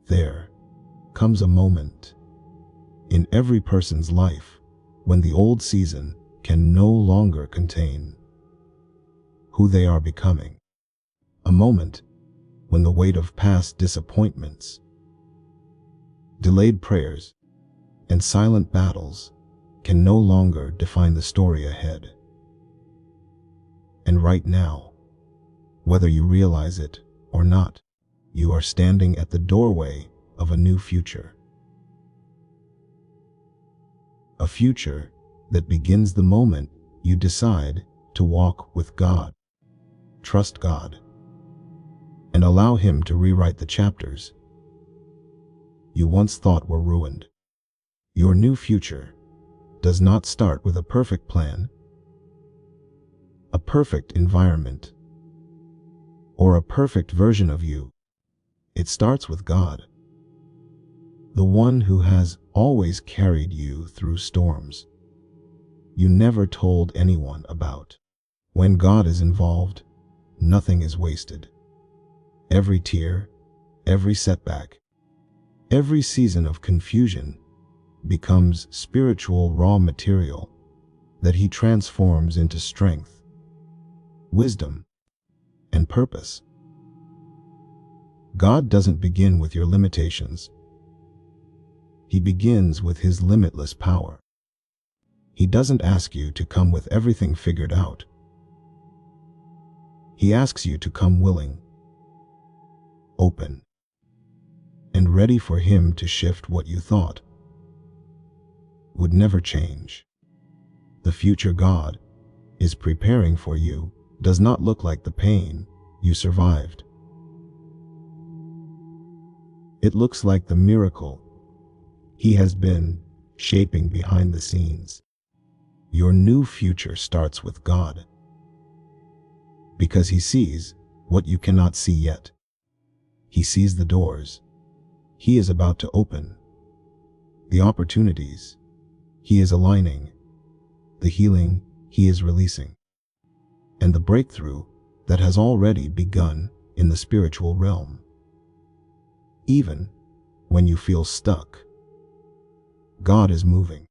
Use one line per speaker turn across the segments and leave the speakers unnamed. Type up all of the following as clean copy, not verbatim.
There comes a moment in every person's life when the old season can no longer contain who they are becoming. A moment when the weight of past disappointments, delayed prayers, and silent battles can no longer define the story ahead. And right now, whether you realize it or not, you are standing at the doorway of a new future. A future that begins the moment you decide to walk with God, trust God, and allow Him to rewrite the chapters you once thought were ruined. Your new future does not start with a perfect plan, a perfect environment, or a perfect version of you. It starts with God, the one who has always carried you through storms you never told anyone about. When God is involved, nothing is wasted. Every tear, every setback, every season of confusion becomes spiritual raw material that He transforms into strength, wisdom, and purpose. God doesn't begin with your limitations. He begins with His limitless power. He doesn't ask you to come with everything figured out. He asks you to come willing, open, and ready for Him to shift what you thought would never change. The future God is preparing for you does not look like the pain you survived. It looks like the miracle He has been shaping behind the scenes. Your new future starts with God, because He sees what you cannot see yet. He sees the doors He is about to open, the opportunities He is aligning, the healing He is releasing, and the breakthrough that has already begun in the spiritual realm. Even when you feel stuck, God is moving.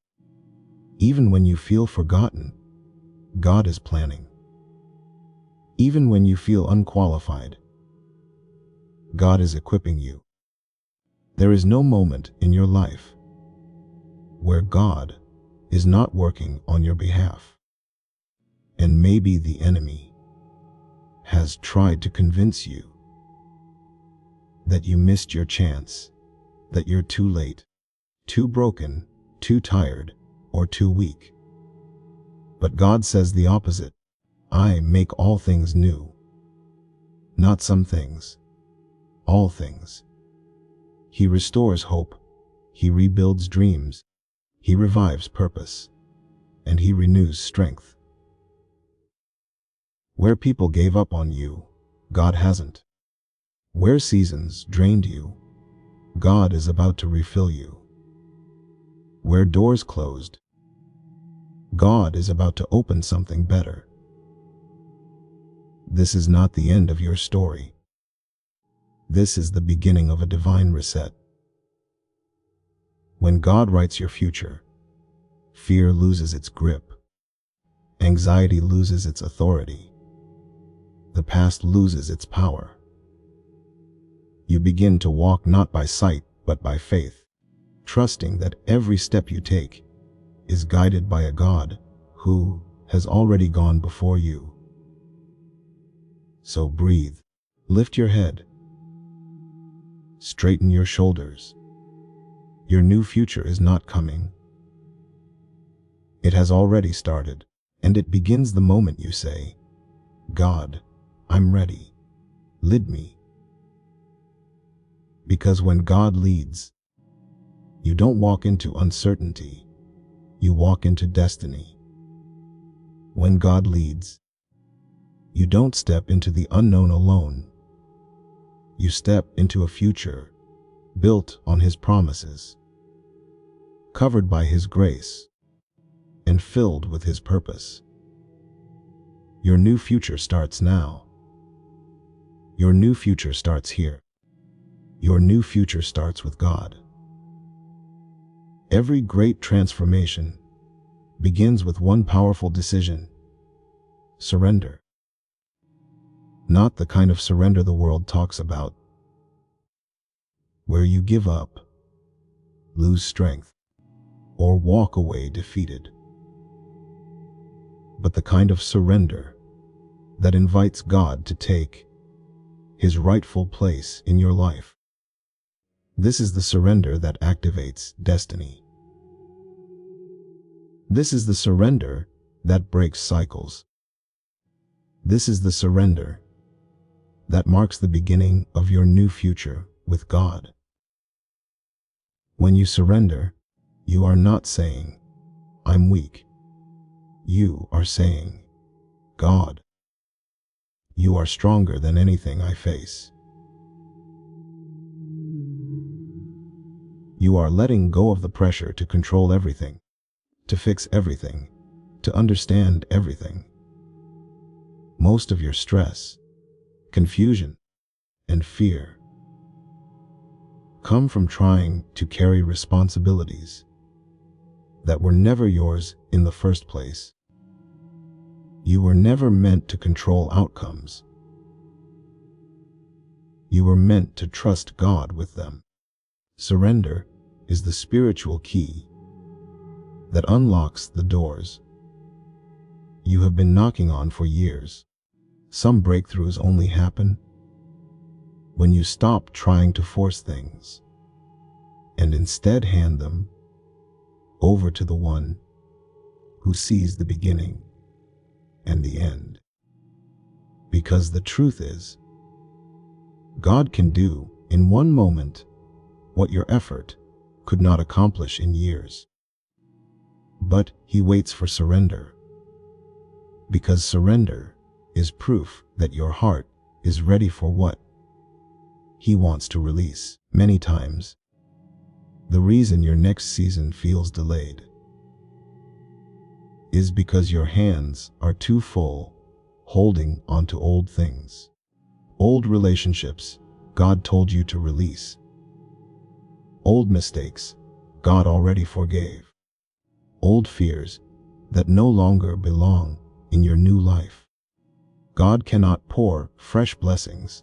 Even when you feel forgotten, God is planning. Even when you feel unqualified, God is equipping you. There is no moment in your life where God is not working on your behalf. And maybe the enemy has tried to convince you that you missed your chance, that you're too late, too broken, too tired, or too weak. But God says the opposite. I make all things new. Not some things, all things. He restores hope, He rebuilds dreams, He revives purpose, and He renews strength. Where people gave up on you, God hasn't. Where seasons drained you, God is about to refill you. Where doors closed, God is about to open something better. This is not the end of your story. This is the beginning of a divine reset. When God writes your future, fear loses its grip, anxiety loses its authority, the past loses its power. You begin to walk not by sight but by faith, trusting that every step you take is guided by a God who has already gone before you. So breathe, lift your head, straighten your shoulders. Your new future is not coming. It has already started, and it begins the moment you say, God, I'm ready. Lead me. Because when God leads, you don't walk into uncertainty, you walk into destiny. When God leads, you don't step into the unknown alone. You step into a future built on His promises, covered by His grace, and filled with His purpose. Your new future starts now. Your new future starts here. Your new future starts with God. Every great transformation begins with one powerful decision: surrender. Not the kind of surrender the world talks about, where you give up, lose strength, or walk away defeated, but the kind of surrender that invites God to take His rightful place in your life. This is the surrender that activates destiny. This is the surrender that breaks cycles. This is the surrender that marks the beginning of your new future with God. When you surrender, you are not saying, "I'm weak." You are saying, "God, you are stronger than anything I face." You are letting go of the pressure to control everything, to fix everything, to understand everything. Most of your stress, confusion, and fear come from trying to carry responsibilities that were never yours in the first place. You were never meant to control outcomes. You were meant to trust God with them. Surrender is the spiritual key that unlocks the doors you have been knocking on for years. Some breakthroughs only happen when you stop trying to force things and instead hand them over to the one who sees the beginning and the end. Because the truth is, God can do in one moment what your effort could not accomplish in years. But He waits for surrender, because surrender is proof that your heart is ready for what He wants to release. Many times, the reason your next season feels delayed is because your hands are too full holding onto old things. Old relationships God told you to release. Old mistakes God already forgave. Old fears that no longer belong in your new life. God cannot pour fresh blessings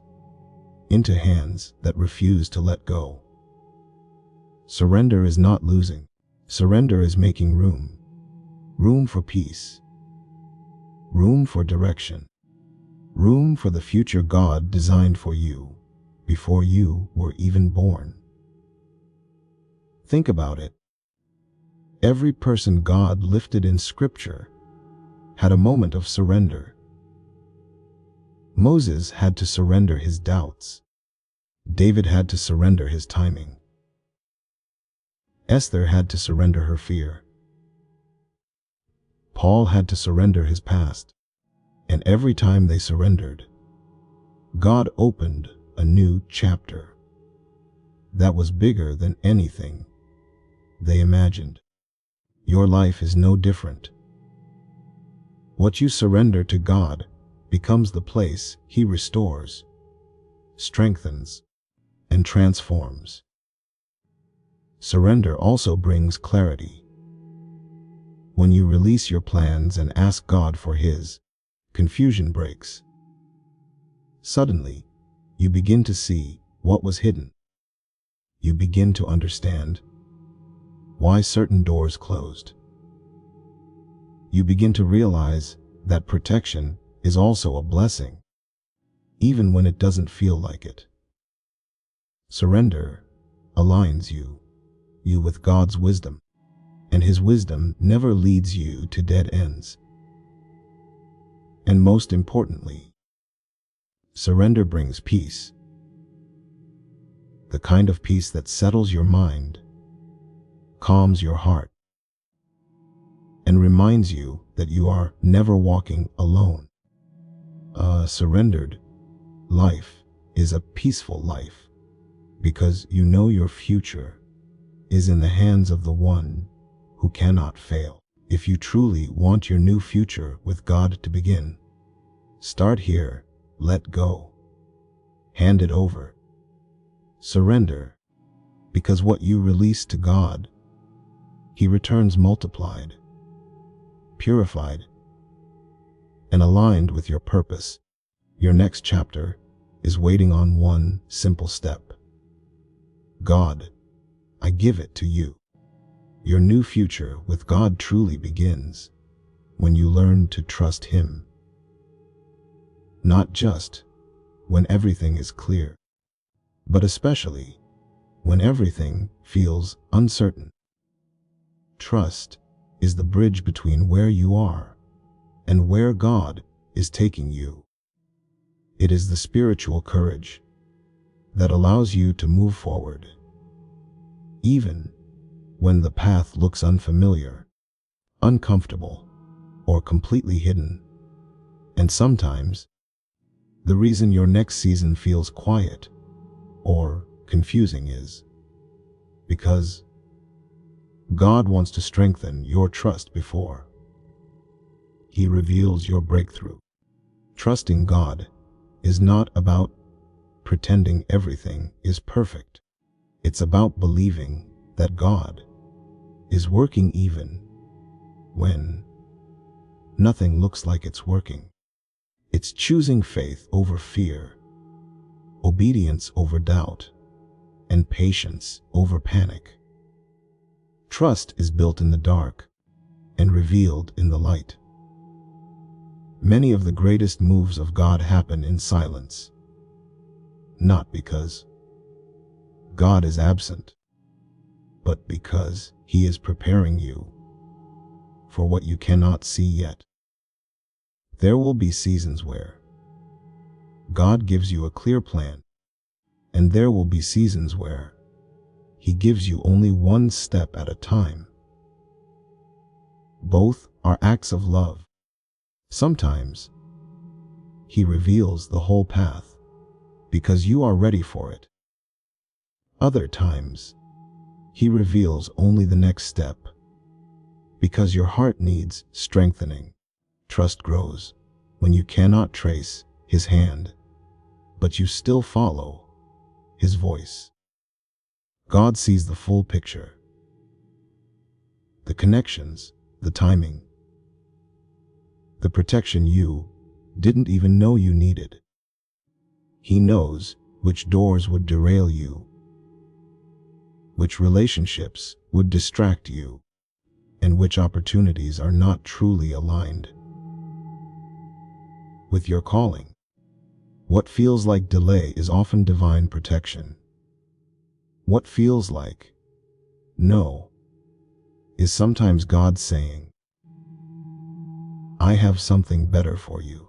into hands that refuse to let go. Surrender is not losing. Surrender is making room. Room for peace. Room for direction. Room for the future God designed for you before you were even born. Think about it. Every person God lifted in Scripture had a moment of surrender. Moses had to surrender his doubts. David had to surrender his timing. Esther had to surrender her fear. Paul had to surrender his past. And every time they surrendered, God opened a new chapter that was bigger than anything they imagined. Your life is no different. What you surrender to God becomes the place He restores, strengthens, and transforms. Surrender also brings clarity. When you release your plans and ask God for His, confusion breaks. Suddenly, you begin to see what was hidden. You begin to understand why certain doors closed. You begin to realize that protection is also a blessing, even when it doesn't feel like it. Surrender aligns you with God's wisdom, and His wisdom never leads you to dead ends. And most importantly, surrender brings peace. The kind of peace that settles your mind, calms your heart, and reminds you that you are never walking alone. A surrendered life is a peaceful life because you know your future is in the hands of the one who cannot fail. If you truly want your new future with God to begin, start here. Let go. Hand it over. Surrender, because what you release to God, He returns multiplied, purified, and aligned with your purpose. Your next chapter is waiting on one simple step. God, I give it to you. Your new future with God truly begins when you learn to trust Him. Not just when everything is clear, but especially when everything feels uncertain. Trust is the bridge between where you are and where God is taking you. It is the spiritual courage that allows you to move forward, even when the path looks unfamiliar, uncomfortable, or completely hidden. And sometimes, the reason your next season feels quiet or confusing is because God wants to strengthen your trust before He reveals your breakthrough. Trusting God is not about pretending everything is perfect. It's about believing that God is working even when nothing looks like it's working. It's choosing faith over fear, obedience over doubt, and patience over panic. Trust is built in the dark and revealed in the light. Many of the greatest moves of God happen in silence, not because God is absent, but because He is preparing you for what you cannot see yet. There will be seasons where God gives you a clear plan, and there will be seasons where He gives you only one step at a time. Both are acts of love. Sometimes He reveals the whole path because you are ready for it. Other times, He reveals only the next step because your heart needs strengthening. Trust grows when you cannot trace His hand, but you still follow His voice. God sees the full picture, the connections, the timing, the protection you didn't even know you needed. He knows which doors would derail you, which relationships would distract you, and which opportunities are not truly aligned with your calling. What feels like delay is often divine protection. What feels like no is sometimes God saying, I have something better for you.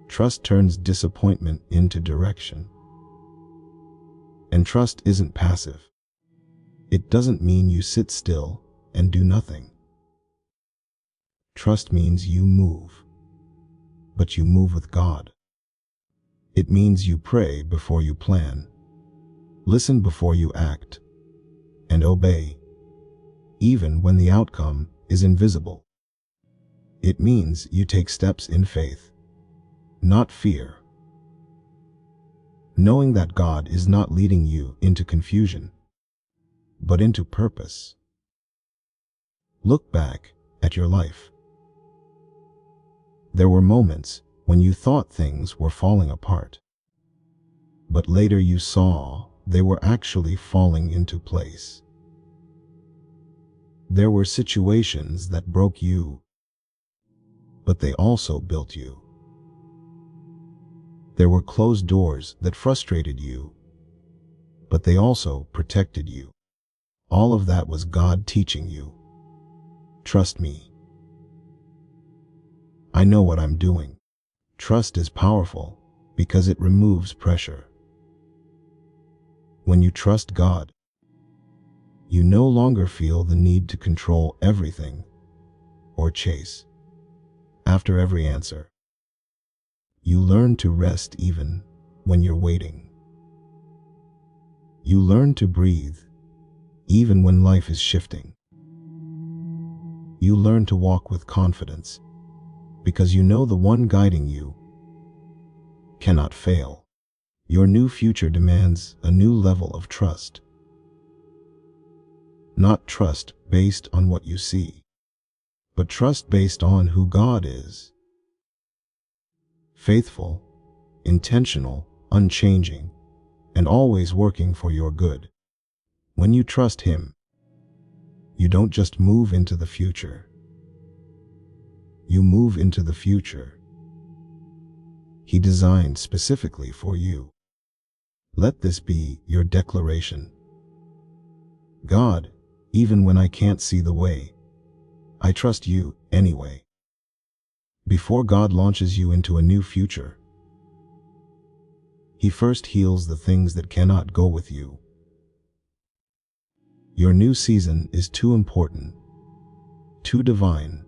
Trust turns disappointment into direction. And trust isn't passive. It doesn't mean you sit still and do nothing. Trust means you move, but you move with God. It means you pray before you plan, listen before you act, and obey, even when the outcome is invisible. It means you take steps in faith, not fear, knowing that God is not leading you into confusion, but into purpose. Look back at your life. There were moments when you thought things were falling apart, but later you saw they were actually falling into place. There were situations that broke you, but they also built you. There were closed doors that frustrated you, but they also protected you. All of that was God teaching you. Trust me. I know what I'm doing. Trust is powerful because it removes pressure. When you trust God, you no longer feel the need to control everything or chase after every answer. You learn to rest even when you're waiting. You learn to breathe even when life is shifting. You learn to walk with confidence because you know the one guiding you cannot fail. Your new future demands a new level of trust. Not trust based on what you see, but trust based on who God is. Faithful, intentional, unchanging, and always working for your good. When you trust Him, you don't just move into the future. You move into the future He designed specifically for you. Let this be your declaration. God, even when I can't see the way, I trust you anyway. Before God launches you into a new future, He first heals the things that cannot go with you. Your new season is too important, too divine,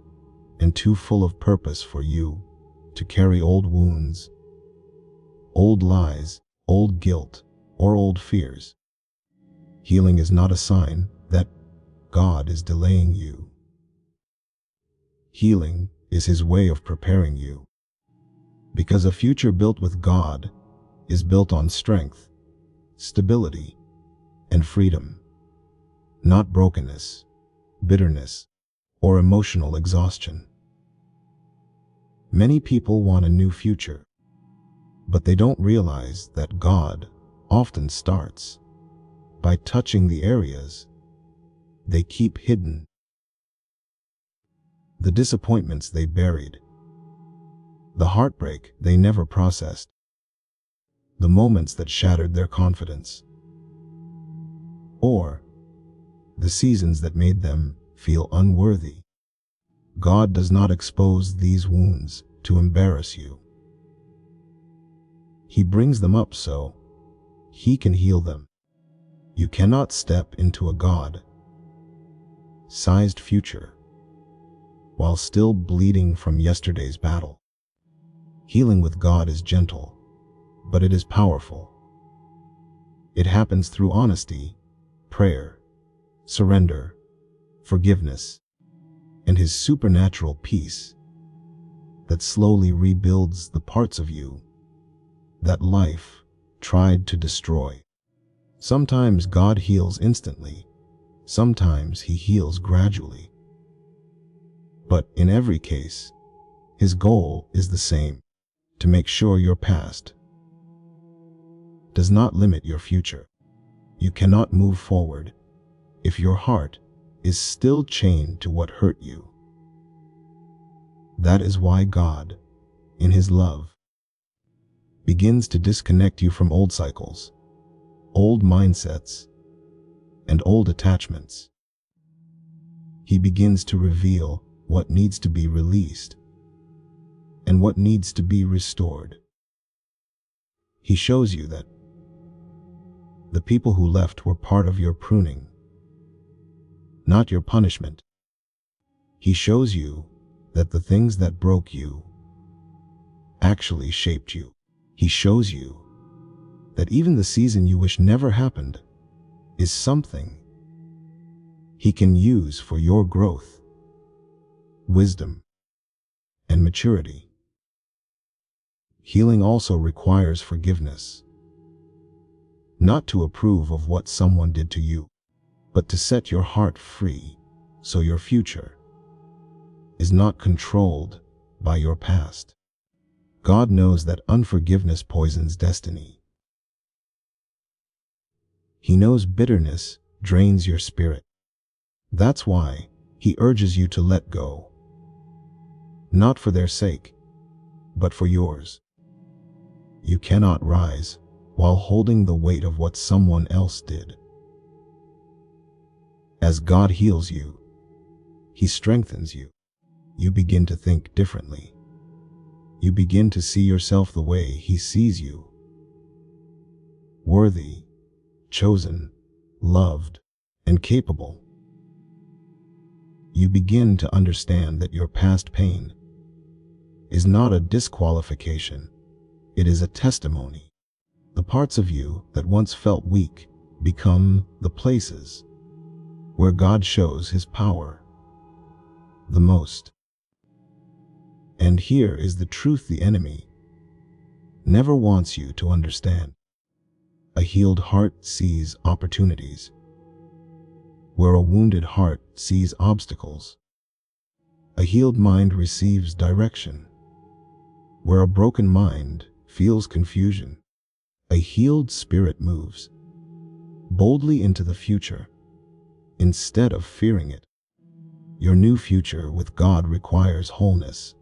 and too full of purpose for you to carry old wounds, old lies, old guilt, or old fears. Healing is not a sign that God is delaying you. Healing is His way of preparing you. Because a future built with God is built on strength, stability, and freedom, not brokenness, bitterness, or emotional exhaustion. Many people want a new future, but they don't realize that God often starts by touching the areas they keep hidden, the disappointments they buried, the heartbreak they never processed, the moments that shattered their confidence, or the seasons that made them feel unworthy. God does not expose these wounds to embarrass you. He brings them up so He can heal them. You cannot step into a God-sized future while still bleeding from yesterday's battle. Healing with God is gentle, but it is powerful. It happens through honesty, prayer, surrender, forgiveness, and His supernatural peace that slowly rebuilds the parts of you that life tried to destroy. Sometimes God heals instantly, sometimes He heals gradually. But in every case, His goal is the same: to make sure your past does not limit your future. You cannot move forward if your heart is still chained to what hurt you. That is why God, in His love, begins to disconnect you from old cycles, old mindsets, and old attachments. He begins to reveal what needs to be released and what needs to be restored. He shows you that the people who left were part of your pruning, not your punishment. He shows you that the things that broke you actually shaped you. He shows you that even the season you wish never happened is something He can use for your growth, wisdom, and maturity. Healing also requires forgiveness, not to approve of what someone did to you, but to set your heart free so your future is not controlled by your past. God knows that unforgiveness poisons destiny. He knows bitterness drains your spirit. That's why He urges you to let go, not for their sake, but for yours. You cannot rise while holding the weight of what someone else did. As God heals you, He strengthens you. You begin to think differently. You begin to see yourself the way He sees you: worthy, chosen, loved, and capable. You begin to understand that your past pain is not a disqualification, it is a testimony. The parts of you that once felt weak become the places where God shows His power the most. And here is the truth the enemy never wants you to understand. A healed heart sees opportunities, where a wounded heart sees obstacles. A healed mind receives direction, where a broken mind feels confusion. A healed spirit moves boldly into the future instead of fearing it. Your new future with God requires wholeness,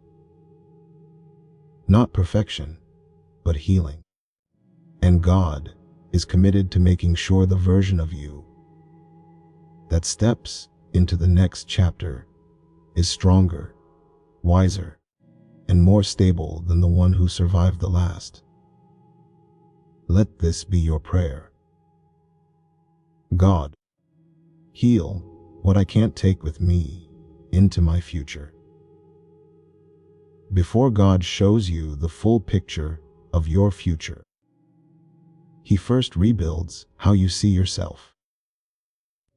not perfection, but healing. And God is committed to making sure the version of you that steps into the next chapter is stronger, wiser, and more stable than the one who survived the last. Let this be your prayer. God, heal what I can't take with me into my future. Before God shows you the full picture of your future, He first rebuilds how you see yourself.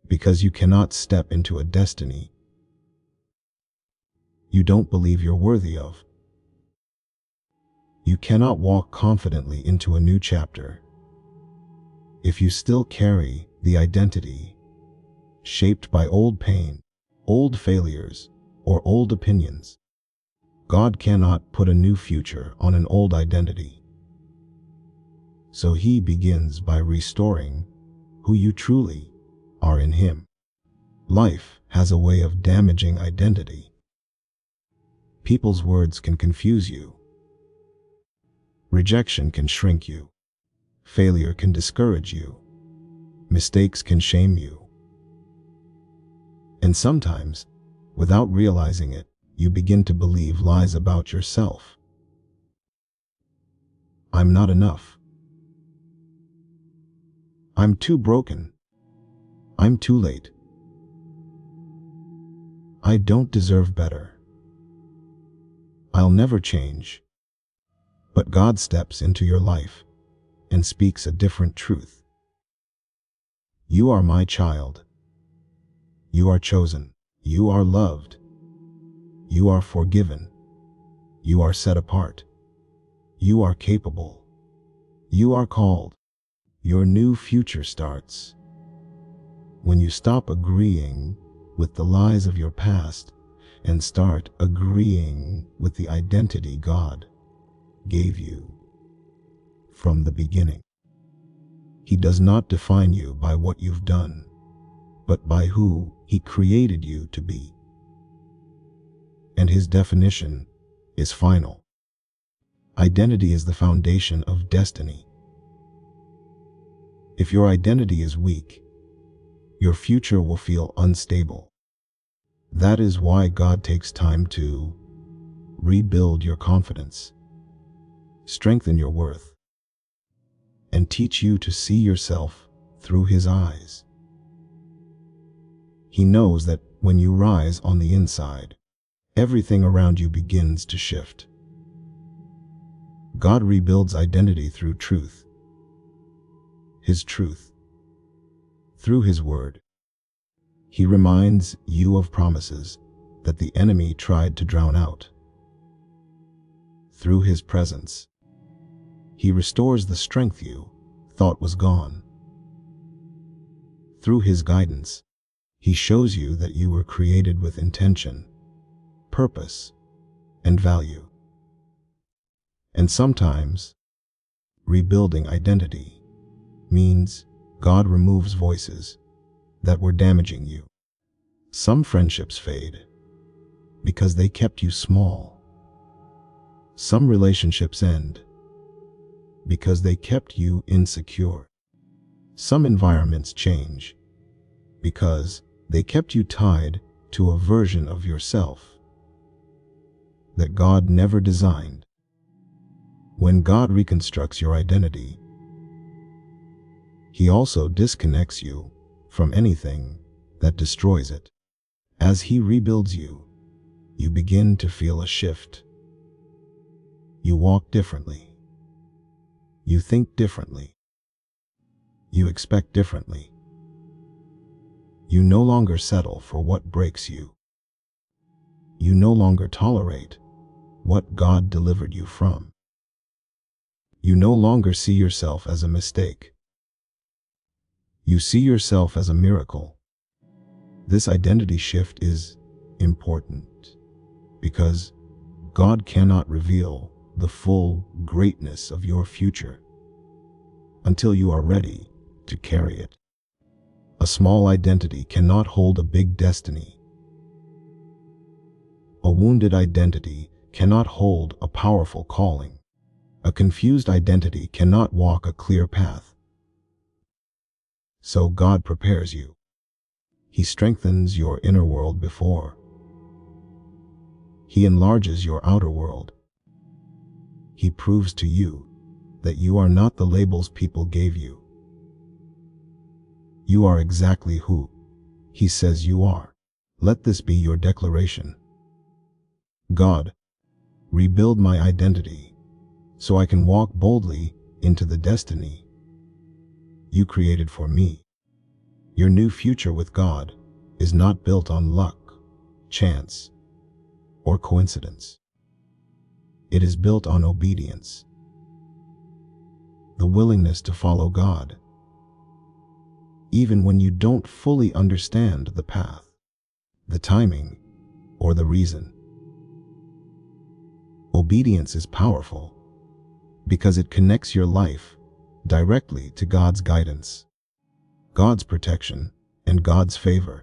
Because you cannot step into a destiny you don't believe you're worthy of. You cannot walk confidently into a new chapter if you still carry the identity shaped by old pain, old failures, or old opinions. God cannot put a new future on an old identity. So He begins by restoring who you truly are in Him. Life has a way of damaging identity. People's words can confuse you. Rejection can shrink you. Failure can discourage you. Mistakes can shame you. And sometimes, without realizing it, you begin to believe lies about yourself. I'm not enough. I'm too broken. I'm too late. I don't deserve better. I'll never change. But God steps into your life and speaks a different truth. You are my child. You are chosen. You are loved. You are forgiven. You are set apart. You are capable. You are called. Your new future starts when you stop agreeing with the lies of your past and start agreeing with the identity God gave you from the beginning. He does not define you by what you've done, but by who He created you to be. And His definition is final. Identity is the foundation of destiny. If your identity is weak, your future will feel unstable. That is why God takes time to rebuild your confidence, strengthen your worth, and teach you to see yourself through His eyes. He knows that when you rise on the inside, everything around you begins to shift. God rebuilds identity through truth, His truth. Through His word, He reminds you of promises that the enemy tried to drown out. Through His presence, He restores the strength you thought was gone. Through His guidance, He shows you that you were created with intention, purpose, and value. And sometimes, rebuilding identity means God removes voices that were damaging you. Some friendships fade because they kept you small. Some relationships end because they kept you insecure. Some environments change because they kept you tied to a version of yourself that God never designed. When God reconstructs your identity, He also disconnects you from anything that destroys it. As He rebuilds you, you begin to feel a shift. You walk differently. You think differently. You expect differently. You no longer settle for what breaks you. You no longer tolerate what God delivered you from. You no longer see yourself as a mistake. You see yourself as a miracle. This identity shift is important because God cannot reveal the full greatness of your future until you are ready to carry it. A small identity cannot hold a big destiny. A wounded identity cannot hold a powerful calling. A confused identity cannot walk a clear path. So God prepares you. He strengthens your inner world before He enlarges your outer world. He proves to you that you are not the labels people gave you. You are exactly who He says you are. Let this be your declaration. God, rebuild my identity so I can walk boldly into the destiny You created for me. Your new future with God is not built on luck, chance, or coincidence. It is built on obedience, the willingness to follow God, even when you don't fully understand the path, the timing, or the reason. Obedience is powerful because it connects your life directly to God's guidance, God's protection, and God's favor.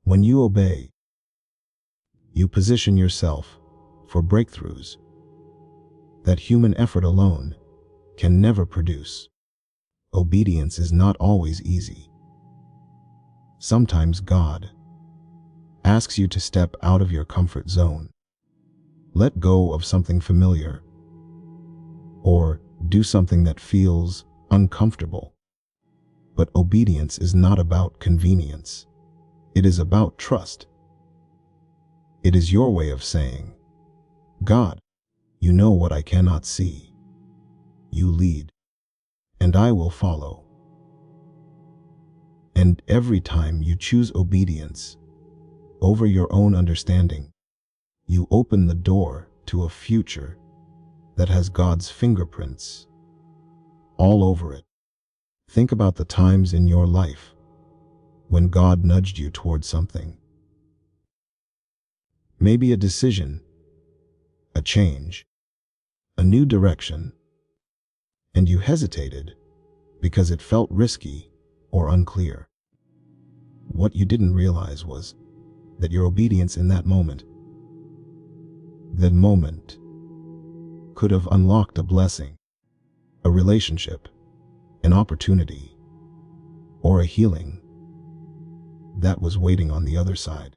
When you obey, you position yourself for breakthroughs that human effort alone can never produce. Obedience is not always easy. Sometimes God asks you to step out of your comfort zone, let go of something familiar, or do something that feels uncomfortable. But obedience is not about convenience. It is about trust. It is your way of saying, God, you know what I cannot see. You lead, and I will follow. And every time you choose obedience over your own understanding, you open the door to a future that has God's fingerprints all over it. Think about the times in your life when God nudged you towards something. Maybe a decision, a change, a new direction, and you hesitated because it felt risky or unclear. What you didn't realize was that your obedience in that moment could have unlocked a blessing, a relationship, an opportunity, or a healing that was waiting on the other side.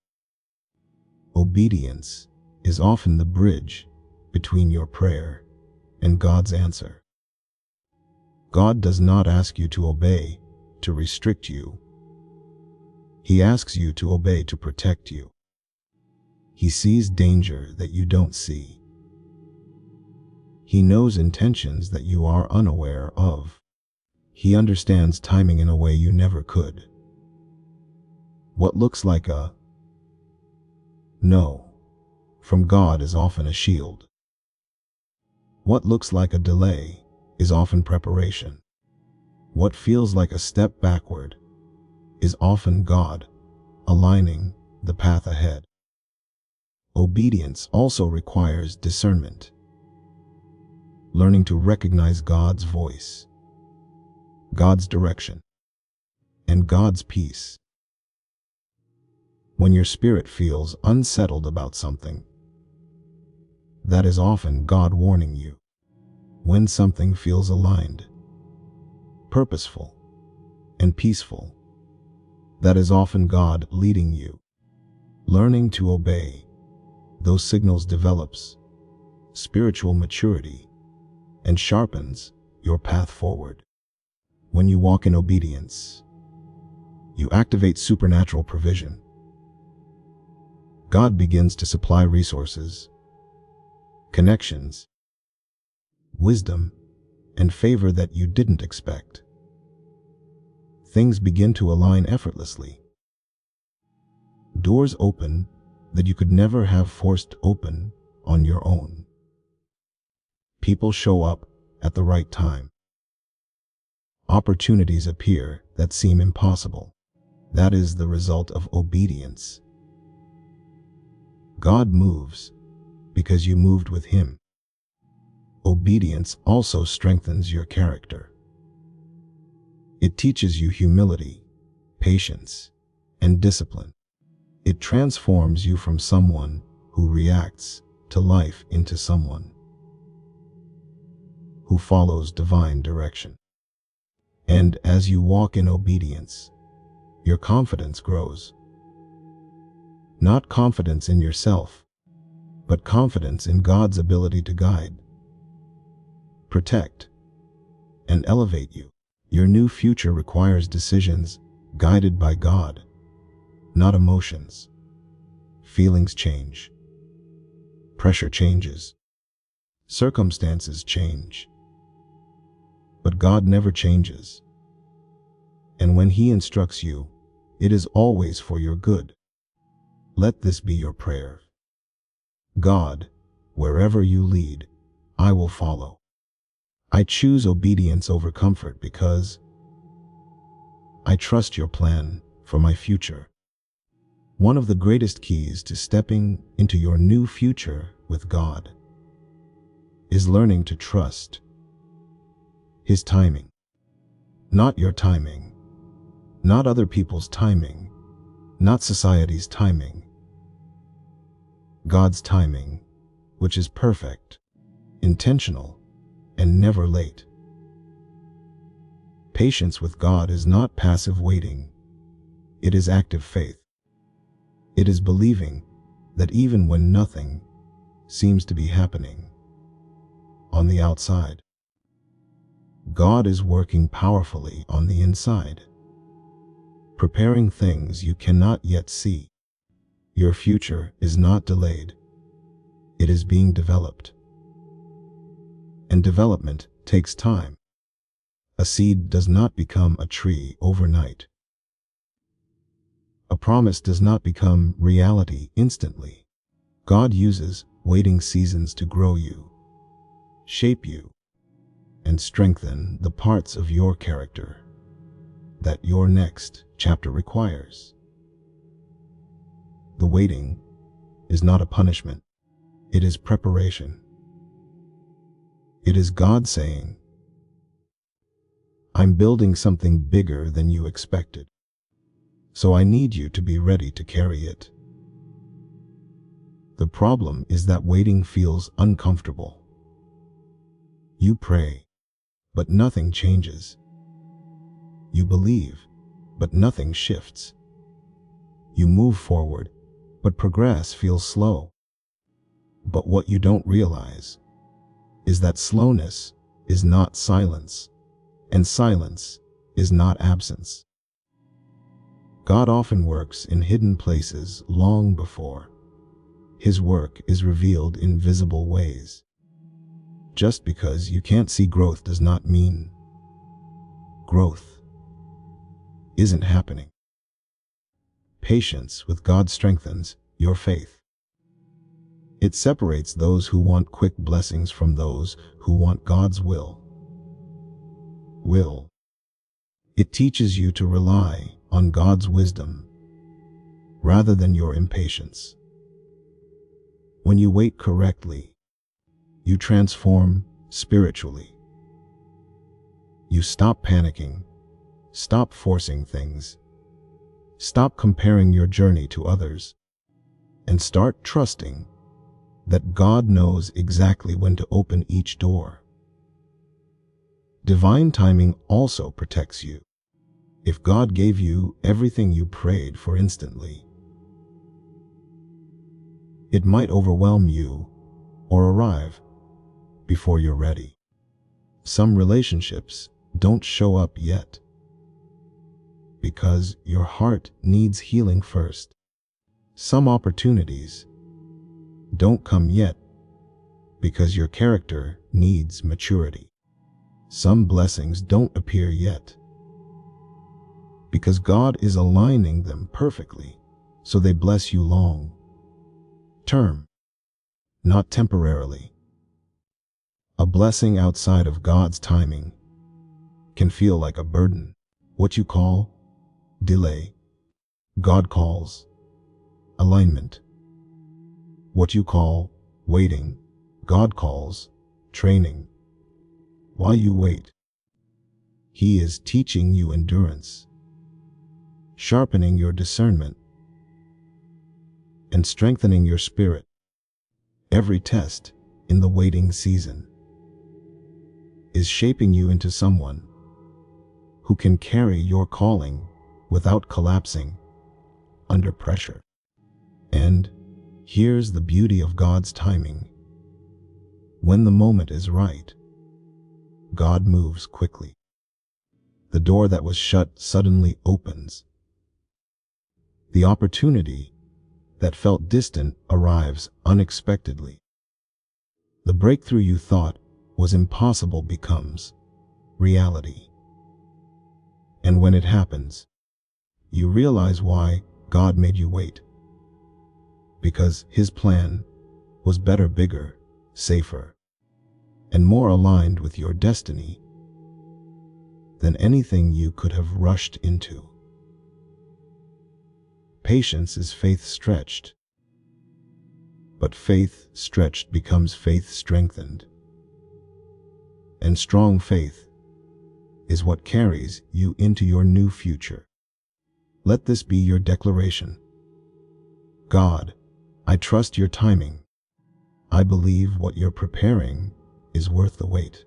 Obedience is often the bridge between your prayer and God's answer. God does not ask you to obey to restrict you. He asks you to obey to protect you. He sees danger that you don't see. He knows intentions that you are unaware of. He understands timing in a way you never could. What looks like a no from God is often a shield. What looks like a delay is often preparation. What feels like a step backward is often God aligning the path ahead. Obedience also requires discernment, learning to recognize God's voice, God's direction, and God's peace. When your spirit feels unsettled about something, that is often God warning you. When something feels aligned, purposeful, and peaceful, that is often God leading you. Learning to obey those signals develops spiritual maturity and sharpens your path forward. When you walk in obedience, you activate supernatural provision. God begins to supply resources, connections, wisdom, and favor that you didn't expect. Things begin to align effortlessly. Doors open that you could never have forced open on your own. People show up at the right time. opportunities appear that seem impossible. That is the result of obedience. God moves because you moved with Him. Obedience also strengthens your character. It teaches you humility, patience, and discipline. It transforms you from someone who reacts to life into someone who follows divine direction. And as you walk in obedience, your confidence grows. Not confidence in yourself, but confidence in God's ability to guide, protect, and elevate you. Your new future requires decisions guided by God, not emotions. Feelings change. Pressure changes. Circumstances change. But God never changes. And when He instructs you, it is always for your good. Let this be your prayer. God, wherever you lead, I will follow. I choose obedience over comfort because I trust your plan for my future. One of the greatest keys to stepping into your new future with God is learning to trust His timing. Not your timing, not other people's timing, not society's timing. God's timing, which is perfect, intentional, and never late. Patience with God is not passive waiting. It is active faith. It is believing that even when nothing seems to be happening on the outside, God is working powerfully on the inside, preparing things you cannot yet see. Your future is not delayed. It is being developed. And development takes time. A seed does not become a tree overnight. A promise does not become reality instantly. God uses waiting seasons to grow you, shape you, and strengthen the parts of your character that your next chapter requires. The waiting is not a punishment. It is preparation. It is God saying, I'm building something bigger than you expected, so I need you to be ready to carry it. The problem is that waiting feels uncomfortable. You pray, but nothing changes. You believe, but nothing shifts. You move forward, but progress feels slow. But what you don't realize is that slowness is not silence, and silence is not absence. God often works in hidden places long before His work is revealed in visible ways. Just because you can't see growth does not mean growth isn't happening. Patience with God strengthens your faith. It separates those who want quick blessings from those who want God's will. It teaches you to rely on God's wisdom rather than your impatience. When you wait correctly, you transform spiritually. You stop panicking, stop forcing things, stop comparing your journey to others, and start trusting that God knows exactly when to open each door. Divine timing also protects you. If God gave you everything you prayed for instantly, it might overwhelm you or arrive before you're ready. Some relationships don't show up yet because your heart needs healing first. Some opportunities don't come yet because your character needs maturity. Some blessings don't appear yet because God is aligning them perfectly so they bless you long term, not temporarily. A blessing outside of God's timing can feel like a burden. What you call delay, God calls alignment. What you call waiting, God calls training. While you wait, He is teaching you endurance, sharpening your discernment, and strengthening your spirit. Every test in the waiting season is shaping you into someone who can carry your calling without collapsing under pressure. And here's the beauty of God's timing. When the moment is right, God moves quickly. The door that was shut suddenly opens. The opportunity that felt distant arrives unexpectedly. The breakthrough you thought was impossible becomes reality. And when it happens, you realize why God made you wait. Because His plan was better, bigger, safer, and more aligned with your destiny than anything you could have rushed into. Patience is faith stretched, but faith stretched becomes faith strengthened. And strong faith is what carries you into your new future. Let this be your declaration. God, I trust your timing. I believe what you're preparing is worth the wait.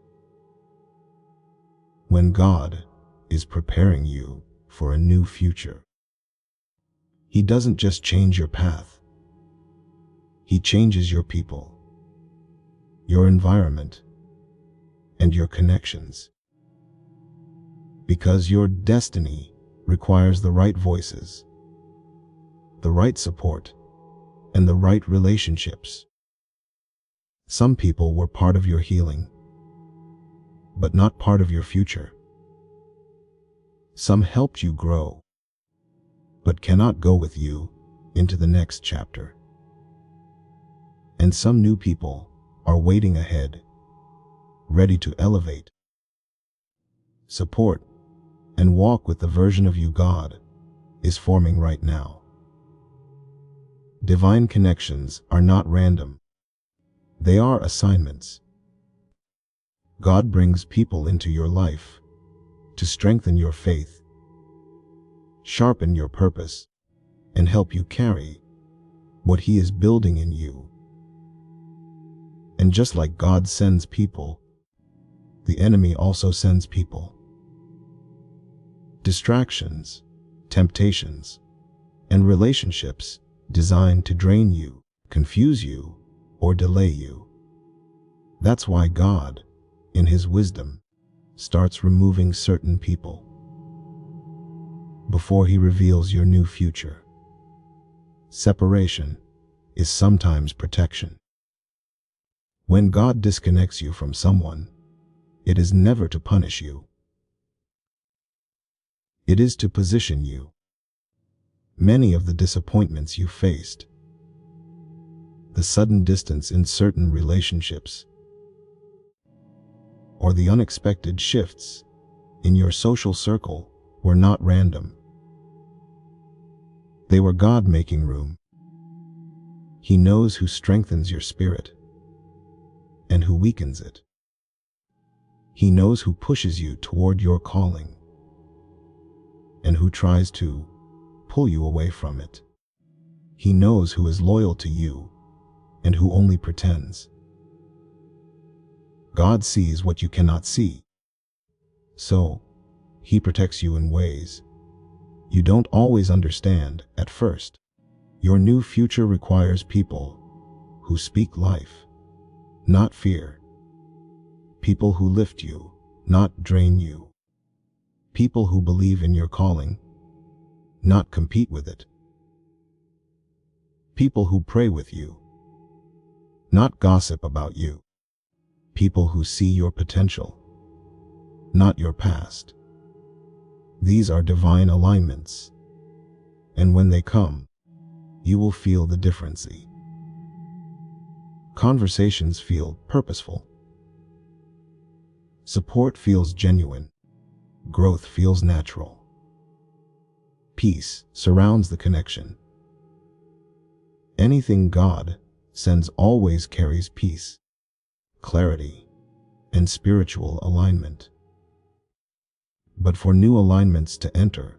When God is preparing you for a new future, He doesn't just change your path. He changes your people, your environment, and your connections. Because your destiny requires the right voices, the right support, and the right relationships. Some people were part of your healing, but not part of your future. Some helped you grow, but cannot go with you into the next chapter. And some new people are waiting ahead, ready to elevate, support, and walk with the version of you God is forming right now. Divine connections are not random. They are assignments. God brings people into your life to strengthen your faith, sharpen your purpose, and help you carry what He is building in you. And just like God sends people, the enemy also sends people. Distractions, temptations, and relationships designed to drain you, confuse you, or delay you. That's why God, in His wisdom, starts removing certain people before He reveals your new future. Separation is sometimes protection. When God disconnects you from someone, it is never to punish you. It is to position you. Many of the disappointments you faced, the sudden distance in certain relationships, or the unexpected shifts in your social circle were not random. They were God making room. He knows who strengthens your spirit and who weakens it. He knows who pushes you toward your calling and who tries to pull you away from it. He knows who is loyal to you and who only pretends. God sees what you cannot see, so He protects you in ways you don't always understand at first. Your new future requires people who speak life, not fear. People who lift you, not drain you. People who believe in your calling, not compete with it. People who pray with you, not gossip about you. People who see your potential, not your past. These are divine alignments, and when they come, you will feel the difference. Conversations feel purposeful. Support feels genuine. growth feels natural. Peace surrounds the connection. Anything God sends always carries peace, clarity, and spiritual alignment. But for new alignments to enter,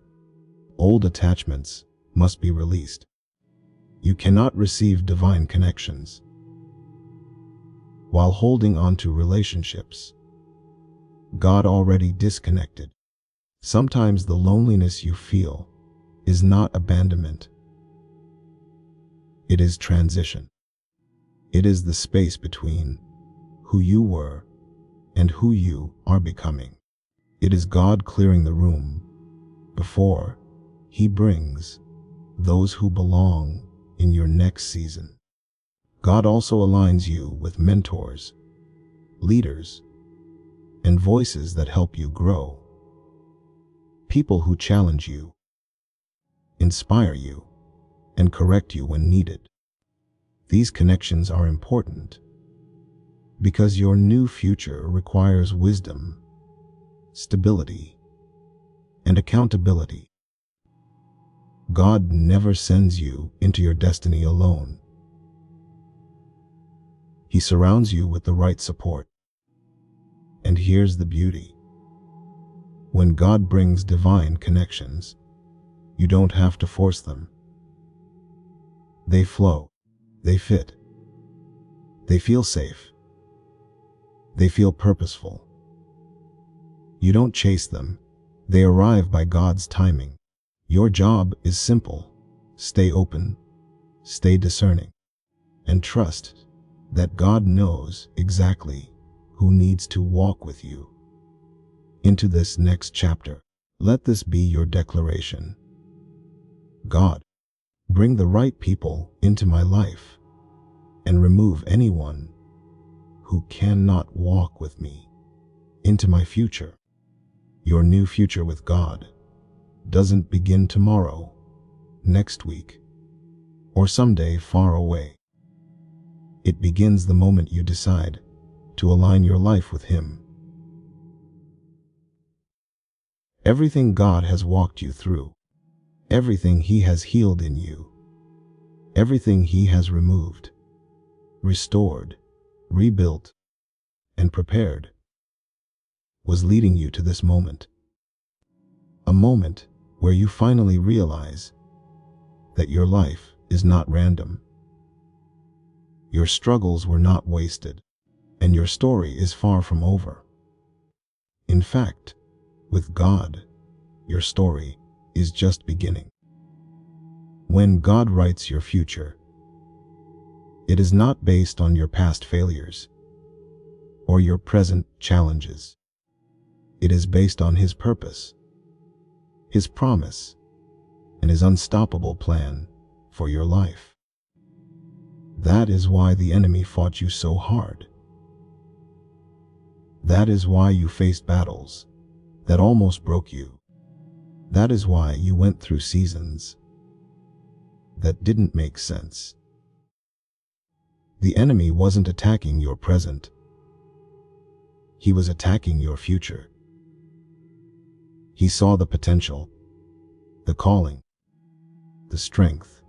old attachments must be released. You cannot receive divine connections while holding on to relationships God already disconnected. Sometimes the loneliness you feel is not abandonment. It is transition. It is the space between who you were and who you are becoming. It is God clearing the room before He brings those who belong in your next season. God also aligns you with mentors, leaders, and voices that help you grow. People who challenge you, inspire you, and correct you when needed. These connections are important because your new future requires wisdom, stability, and accountability. God never sends you into your destiny alone. He surrounds you with the right support. And here's the beauty. When God brings divine connections, you don't have to force them. They flow. They fit. They feel safe. They feel purposeful. You don't chase them. They arrive by God's timing. Your job is simple. Stay open, stay discerning, and trust that God knows exactly who needs to walk with you into this next chapter. Let this be your declaration. God, bring the right people into my life and remove anyone who cannot walk with me into my future. Your new future with God doesn't begin tomorrow, next week, or someday far away. It begins the moment you decide to align your life with Him. Everything God has walked you through, everything He has healed in you, everything He has removed, restored, rebuilt, and prepared, was leading you to this moment. A moment where you finally realize that your life is not random. Your struggles were not wasted, and your story is far from over. In fact, with God, your story is just beginning. When God writes your future, it is not based on your past failures or your present challenges. It is based on His purpose, His promise, and His unstoppable plan for your life. That is why the enemy fought you so hard. That is why you faced battles that almost broke you. That is why you went through seasons that didn't make sense. The enemy wasn't attacking your present. He was attacking your future. He saw the potential, the calling, the strength,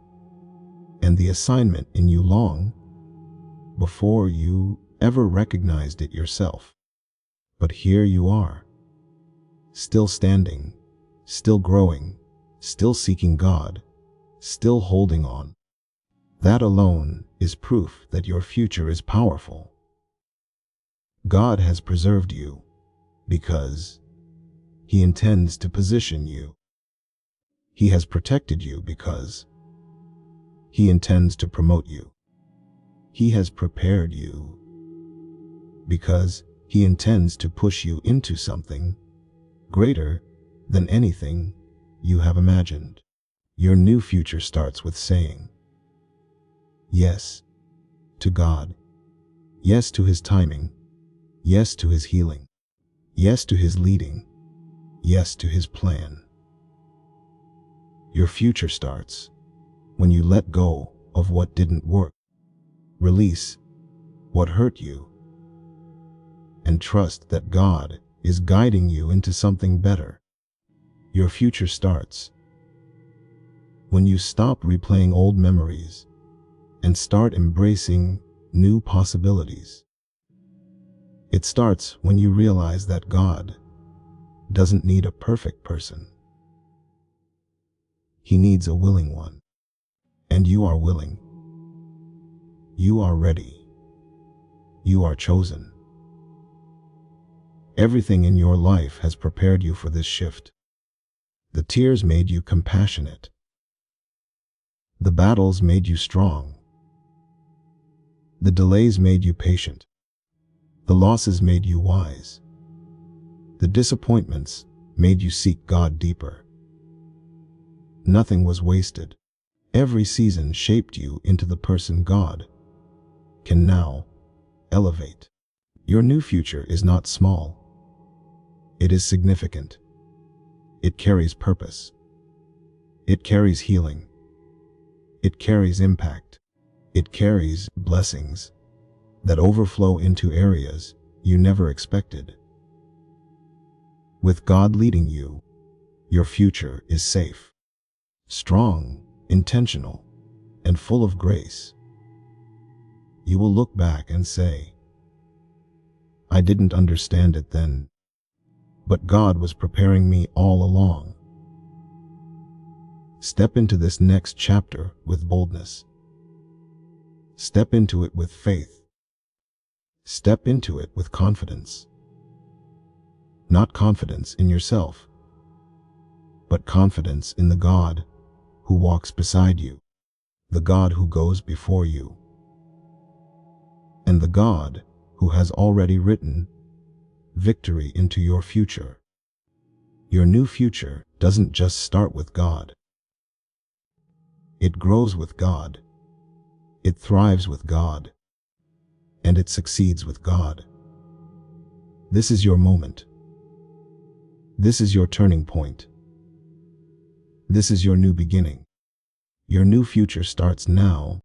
and the assignment in you long before you ever recognized it yourself. But here you are, still standing, still growing, still seeking God, still holding on. That alone is proof that your future is powerful. God has preserved you because He intends to position you. He has protected you because He intends to promote you. He has prepared you because He intends to push you into something greater than anything you have imagined. Your new future starts with saying yes to God, yes to His timing, yes to His healing, yes to His leading, yes to His plan. Your future starts when you let go of what didn't work, release what hurt you, and trust that God is guiding you into something better. Your future starts when you stop replaying old memories and start embracing new possibilities. It starts when you realize that God doesn't need a perfect person. He needs a willing one. And you are willing. You are ready. You are chosen. Everything in your life has prepared you for this shift. The tears made you compassionate. The battles made you strong. The delays made you patient. The losses made you wise. The disappointments made you seek God deeper. Nothing was wasted. Every season shaped you into the person God can now elevate. Your new future is not small. It is significant. It carries purpose. It carries healing. It carries impact. It carries blessings that overflow into areas you never expected. With God leading you, your future is safe, strong, intentional, and full of grace. You will look back and say, "I didn't understand it then, but God was preparing me all along." Step into this next chapter with boldness. Step into it with faith. Step into it with confidence. Not confidence in yourself, but confidence in the God who walks beside you, the God who goes before you, and the God who has already written victory into your future. Your new future doesn't just start with God. It grows with God. It thrives with God. And it succeeds with God. This is your moment. This is your turning point. This is your new beginning. Your new future starts now,